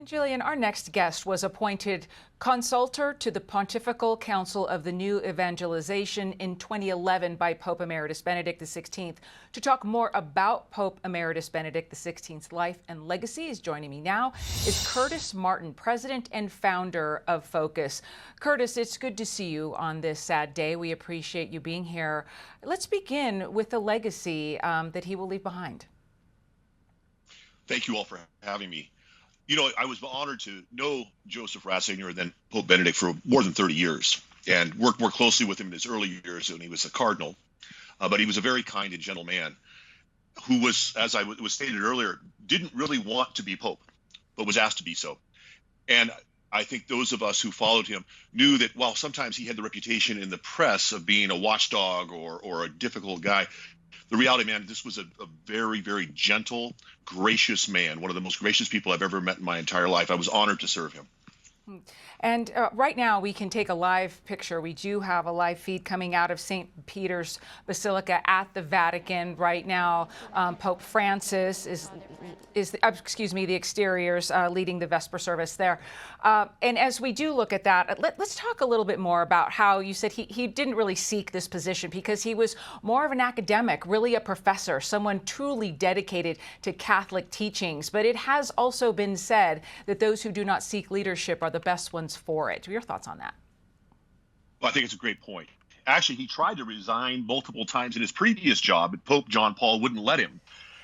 Jillian, our next guest was appointed consultor to the Pontifical Council of the New Evangelization in 2011 by Pope Emeritus Benedict XVI. To talk more about Pope Emeritus Benedict XVI's life and legacy, is joining me now is Curtis Martin, president and founder of Focus. Curtis, it's good to see you on this sad day. We appreciate you being here. Let's begin with the legacy that he will leave behind. Thank you all for having me. You know, I was honored to know Joseph Ratzinger and then Pope Benedict for more than 30 years and worked more closely with him in his early years when he was a cardinal. But he was a very kind and gentle man who was, as I was stated earlier, didn't really want to be Pope, but was asked to be so. And I think those of us who followed him knew that while sometimes he had the reputation in the press of being a watchdog or a difficult guy, the reality, man, this was a very, very gentle, gracious man, one of the most gracious people I've ever met in my entire life. I was honored to serve him. And right now we can take a live picture. We do have a live feed coming out of St. Peter's Basilica at the Vatican right now. Pope Francis is the exteriors leading the Vesper service there. And as we do look at that, let's talk a little bit more about how you said he didn't really seek this position because he was more of an academic, really a professor, someone truly dedicated to Catholic teachings. But it has also been said that those who do not seek leadership are the best ones for it. Your thoughts on that? Well, I think it's a great point. Actually, he tried to resign multiple times in his previous job, but Pope John Paul wouldn't let him.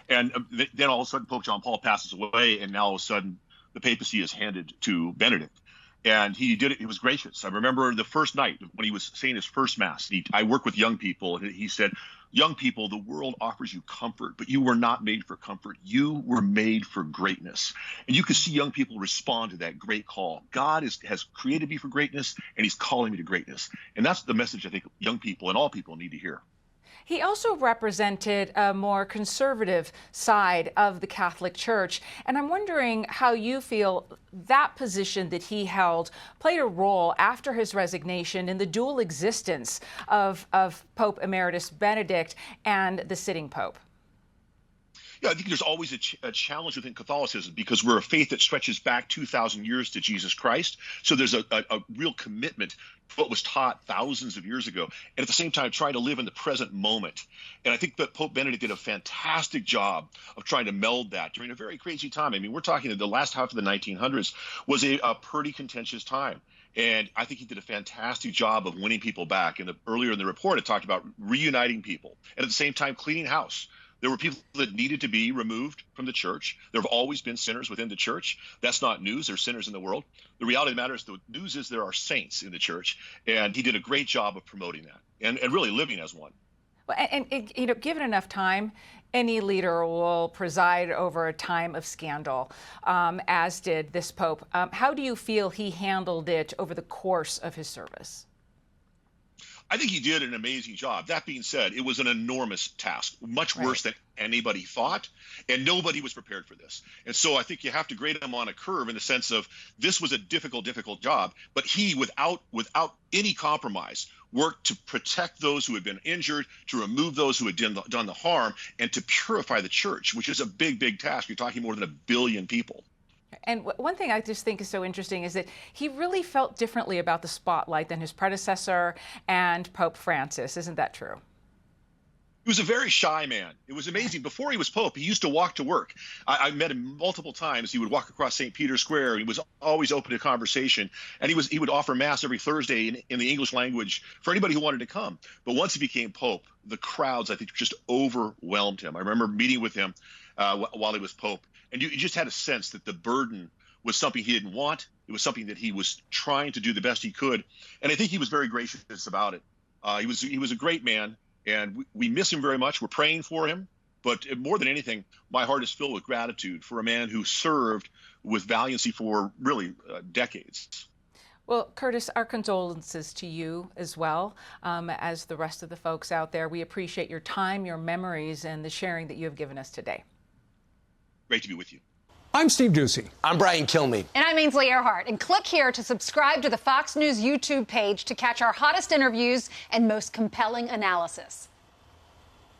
And then all of a sudden, Pope John Paul passes away, and now all of a sudden, the papacy is handed to Benedict. And he did it. He was gracious. I remember the first night when he was saying his first mass. I work with young people, and he said, "Young people, the world offers you comfort, but you were not made for comfort. You were made for greatness." And you could see young people respond to that great call. God has created me for greatness, and he's calling me to greatness. And that's the message I think young people and all people need to hear. He also represented a more conservative side of the Catholic Church. And I'm wondering how you feel that position that he held played a role after his resignation in the dual existence of Pope Emeritus Benedict and the sitting Pope. Yeah, I think there's always a challenge within Catholicism because we're a faith that stretches back 2,000 years to Jesus Christ. So there's a real commitment to what was taught thousands of years ago, and at the same time trying to live in the present moment. And I think that Pope Benedict did a fantastic job of trying to meld that during a very crazy time. I mean, we're talking the last half of the 1900s was a pretty contentious time. And I think he did a fantastic job of winning people back. And earlier in the report, it talked about reuniting people and at the same time cleaning house. There were people that needed to be removed from the church. There have always been sinners within the church. That's not news. There's sinners in the world. The reality of the matter is the news is there are saints in the church, and he did a great job of promoting that and really living as one. Well, and you know, given enough time, any leader will preside over a time of scandal, as did this Pope. How do you feel he handled it over the course of his service? I think he did an amazing job. That being said, it was an enormous task, much worse than anybody thought, and nobody was prepared for this. And so I think you have to grade him on a curve in the sense of this was a difficult job, but he, without any compromise, worked to protect those who had been injured, to remove those who had done the harm, and to purify the church, which is a big, big task. You're talking more than 1 billion people. And one thing I just think is so interesting is that he really felt differently about the spotlight than his predecessor and Pope Francis. Isn't that true? He was a very shy man. It was amazing. Before he was Pope, he used to walk to work. I met him multiple times. He would walk across St. Peter's Square. He was always open to conversation. And he would offer Mass every Thursday in the English language for anybody who wanted to come. But once he became Pope, the crowds, I think, just overwhelmed him. I remember meeting with him while he was Pope. And you just had a sense that the burden was something he didn't want. It was something that he was trying to do the best he could. And I think he was very gracious about it. He was a great man, and we miss him very much. We're praying for him. But more than anything, my heart is filled with gratitude for a man who served with valiancy for really decades. Well, Curtis, our condolences to you as well as the rest of the folks out there. We appreciate your time, your memories, and the sharing that you have given us today. Great to be with you. I'm Steve Ducey. I'm Brian Kilmeade. And I'm Ainsley Earhart. And click here to subscribe to the Fox News YouTube page to catch our hottest interviews and most compelling analysis.